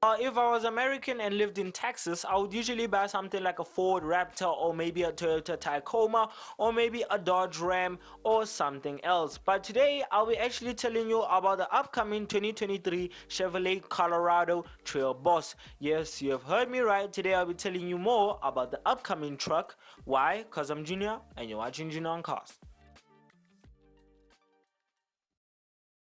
If I was American and lived in Texas, I would usually buy something like a Ford Raptor or maybe a Toyota Tacoma or maybe a Dodge Ram or something else. But today I'll be actually telling you about the upcoming 2023 Chevrolet Colorado Trail Boss. Yes, you have heard me right. Today I'll be telling you more about the upcoming truck. Why? Because I'm Junior and you're watching Junior on Cars.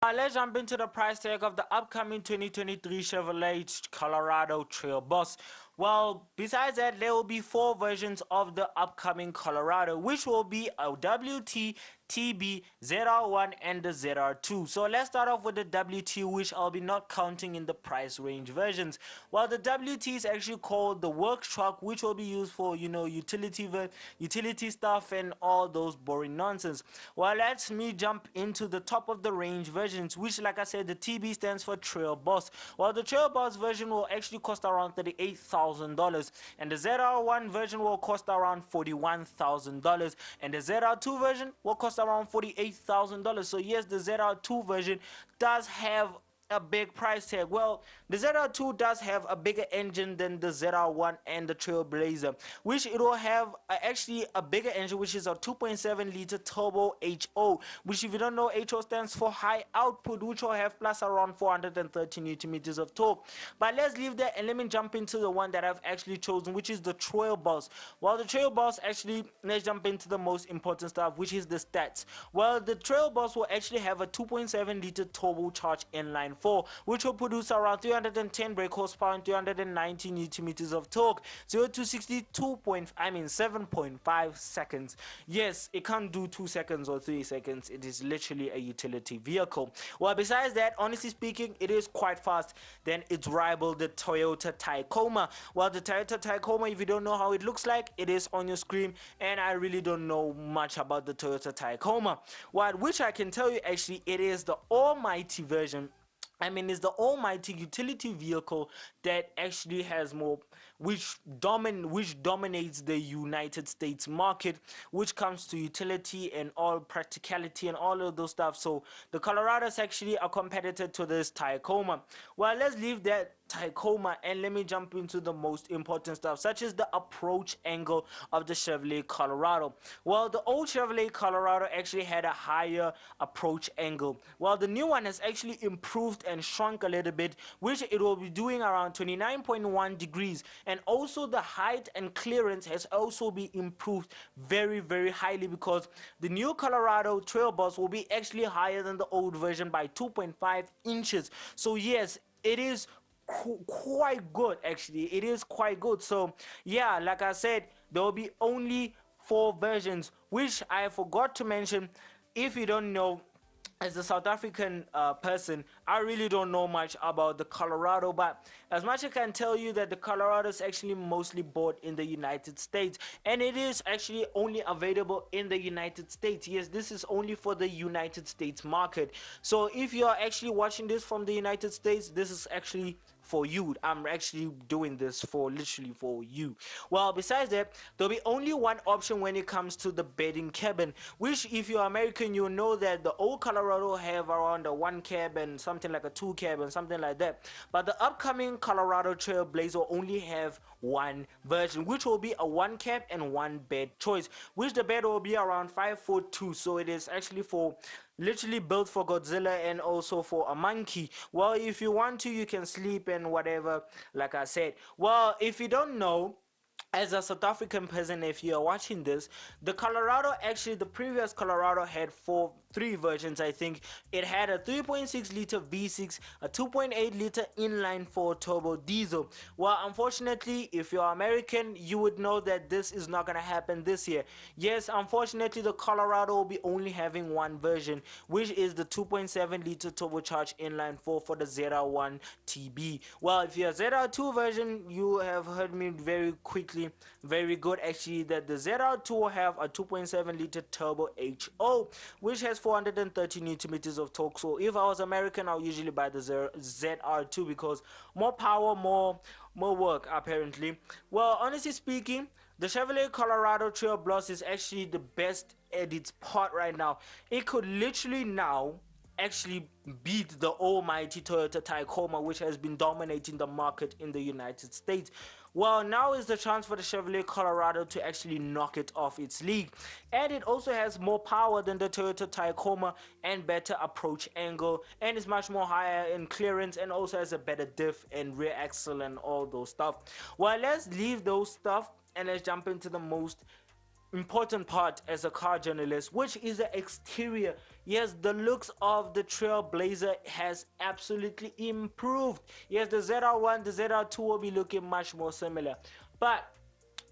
Let's jump into the price tag of the upcoming 2023 Chevrolet Colorado Trail Boss. Well, besides that, there will be four versions of the upcoming Colorado, which will be a WT, TB, ZR1, and the ZR2. So let's start off with the WT, which I'll be not counting in the price range versions. Well, the WT is actually called the work truck, which will be used for, utility stuff and all those boring nonsense. Well, let me jump into the top of the range versions, which, like I said, the TB stands for Trail Boss. Well, the Trail Boss version will actually cost around $38,000, and the ZR1 version will cost around $41,000, and the ZR2 version will cost around $48,000. So yes, the ZR2 version does have a big price tag. Well, the ZR2 does have a bigger engine than the ZR1 and the Trailblazer, which it will have actually a bigger engine, which is a 2.7 liter turbo HO, which, if you don't know, HO stands for high output, which will have plus around 430 newton meters of torque. But let's leave that and let me jump into the one that I've actually chosen, which is the Trail Boss. Well, the Trail Boss, actually, let's jump into the most important stuff, which is the stats. Well, the Trail Boss will actually have a 2.7 liter turbocharged inline 4, which will produce around 310 brake horsepower and 390 newton meters of torque. 0 to 7.5 seconds. Yes, it can't do 2 seconds or 3 seconds. It is literally a utility vehicle. Well, besides that, honestly speaking, it is quite fast than its rival, the Toyota Tacoma. Well, the Toyota Tacoma, if you don't know how it looks like, it is on your screen, and I really don't know much about the Toyota Tacoma. Well, which I can tell you, actually, it is the almighty version. It's the almighty utility vehicle that actually has more, which dominates the United States market, which comes to utility and all practicality and all of those stuff. So the Colorado is actually a competitor to this Tacoma. Well, let's leave that Tacoma and let me jump into the most important stuff, such as the approach angle of the Chevrolet Colorado. Well, the old Chevrolet Colorado actually had a higher approach angle. Well, the new one has actually improved and shrunk a little bit, which it will be doing around 29.1 degrees, and also the height and clearance has also been improved very, very highly, because the new Colorado Trail Boss will be actually higher than the old version by 2.5 inches. So yes, it is quite good. Actually, it is quite good. So yeah, like I said, there will be only four versions, which I forgot to mention. If you don't know, as a South African person, I really don't know much about the Colorado, but as much I can tell you that the Colorado is actually mostly bought in the United States, and it is actually only available in the United States. Yes, this is only for the United States market. So if you are actually watching this from the United States, this is actually for you. I'm actually doing this for literally for you. Well, besides that, there'll be only one option when it comes to the bedding cabin, which, if you're American, you know that the old Colorado have around a 1 cab and something like a 2 cab and something like that. But the upcoming Colorado Trailblazer will only have one version, which will be a 1 cab and 1 bed choice, which the bed will be around 5'2". So it is actually for literally built for Godzilla and also for a monkey. Well, if you want to, you can sleep and whatever, like I said. Well, if you don't know, as a South African person, if you are watching this, the Colorado, actually the previous Colorado had three versions. I think it had a 3.6 liter V6, a 2.8 liter inline 4 turbo diesel. Well, unfortunately, if you're American, you would know that this is not gonna happen this year. Yes, unfortunately, the Colorado will be only having one version, which is the 2.7 liter turbocharged inline 4 for the ZR1 TB. Well, if you're a ZR2 version, you have heard me very quickly, very good actually, that the ZR2 will have a 2.7 liter turbo HO, which has 430 newton meters of torque. So if I was American, I'll usually buy the ZR2 because more power, more work apparently. Well, honestly speaking, the Chevrolet Colorado Trail Boss is actually the best at its part right now. It could literally now actually beat the almighty Toyota Tacoma, which has been dominating the market in the United States. Well, now is the chance for the Chevrolet Colorado to actually knock it off its league. And it also has more power than the Toyota Tacoma and better approach angle, and is much more higher in clearance, and also has a better diff and rear axle and all those stuff. Well, let's leave those stuff and let's jump into the most important part as a car journalist, which is the exterior. Yes, the looks of the Trailblazer has absolutely improved. Yes, the ZR1, the ZR2 will be looking much more similar, but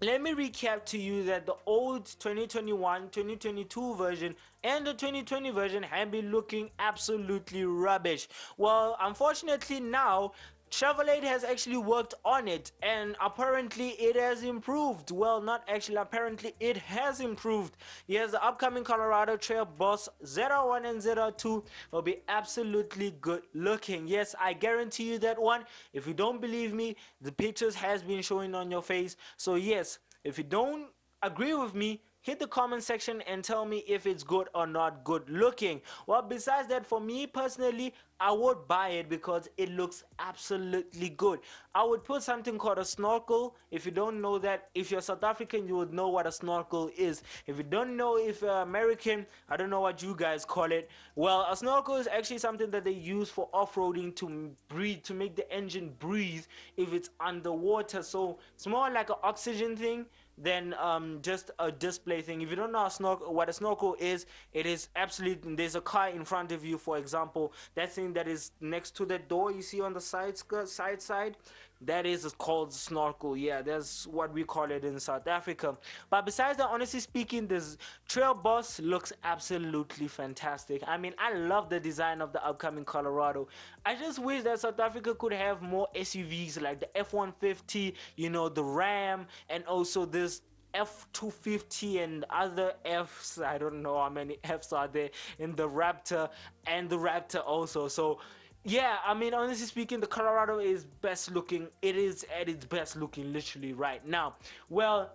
let me recap to you that the old 2021 2022 version and the 2020 version have been looking absolutely rubbish. Well, unfortunately now Chevrolet has actually worked on it, and apparently it has improved. Well, not actually, apparently it has improved. Yes, the upcoming Colorado Trail Boss ZR1 and ZR2 will be absolutely good looking. Yes, I guarantee you that one. If you don't believe me, the pictures has been showing on your face. So yes, if you don't agree with me, hit the comment section and tell me if it's good or not good looking. Well, besides that, for me personally, I would buy it because it looks absolutely good. I would put something called a snorkel. If you don't know that, if you're South African, you would know what a snorkel is. If you don't know, if you're American, I don't know what you guys call it. Well, a snorkel is actually something that they use for off-roading to breathe, to make the engine breathe if it's underwater. So it's more like an oxygen thing than just a display thing. If you don't know what a snorkel is, it is absolutely, there's a car in front of you, for example, that thing that is next to the door you see on the side, that is called snorkel. Yeah, that's what we call it in South Africa. But besides that, honestly speaking, this Trail Boss looks absolutely fantastic. I mean, I love the design of the upcoming Colorado. I just wish that South Africa could have more SUVs like the F-150, you know, the Ram, and also this F250 and other Fs. I don't know how many Fs are there in the Raptor, and the Raptor also. So yeah, I mean, honestly speaking, the Colorado is best looking. It is at its best looking literally right now. Well,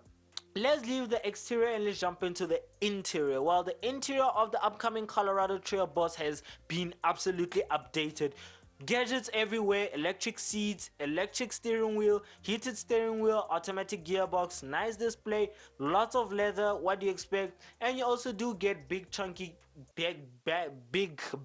let's leave the exterior and let's jump into the interior. Well, the interior of the upcoming Colorado Trail Boss has been absolutely updated. Gadgets everywhere, electric seats, electric steering wheel, heated steering wheel, automatic gearbox, nice display, lots of leather, what do you expect? And you also do get big chunky big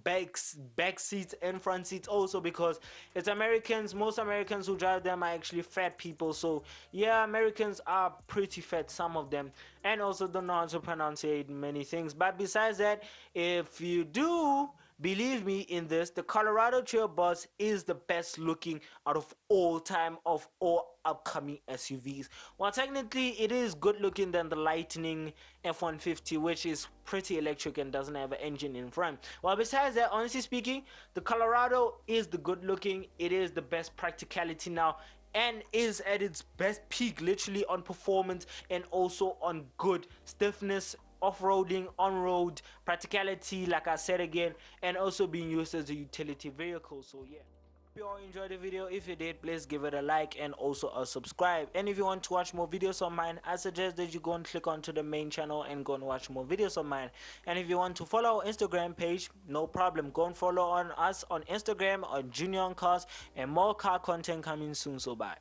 back seats and front seats also, because it's Americans. Most Americans who drive them are actually fat people. So yeah, Americans are pretty fat, some of them, and also don't know how to pronounce many things. But besides that, if you do believe me in this, the Colorado Trail Boss is the best looking out of all time of all upcoming SUVs. Well, technically it is good looking than the Lightning F-150, which is pretty electric and doesn't have an engine in front. Well, besides that, honestly speaking, the Colorado is the good looking. It is the best practicality now, and is at its best peak literally on performance and also on good stiffness, off-roading, on-road practicality, like I said again, and also being used as a utility vehicle. So yeah, hope you all enjoyed the video. If you did, please give it a like and also a subscribe. And if you want to watch more videos of mine, I suggest that you go and click onto the main channel and go and watch more videos of mine. And if you want to follow our Instagram page, no problem, go and follow on us on Instagram on Junior on Cars, and more car content coming soon. So bye.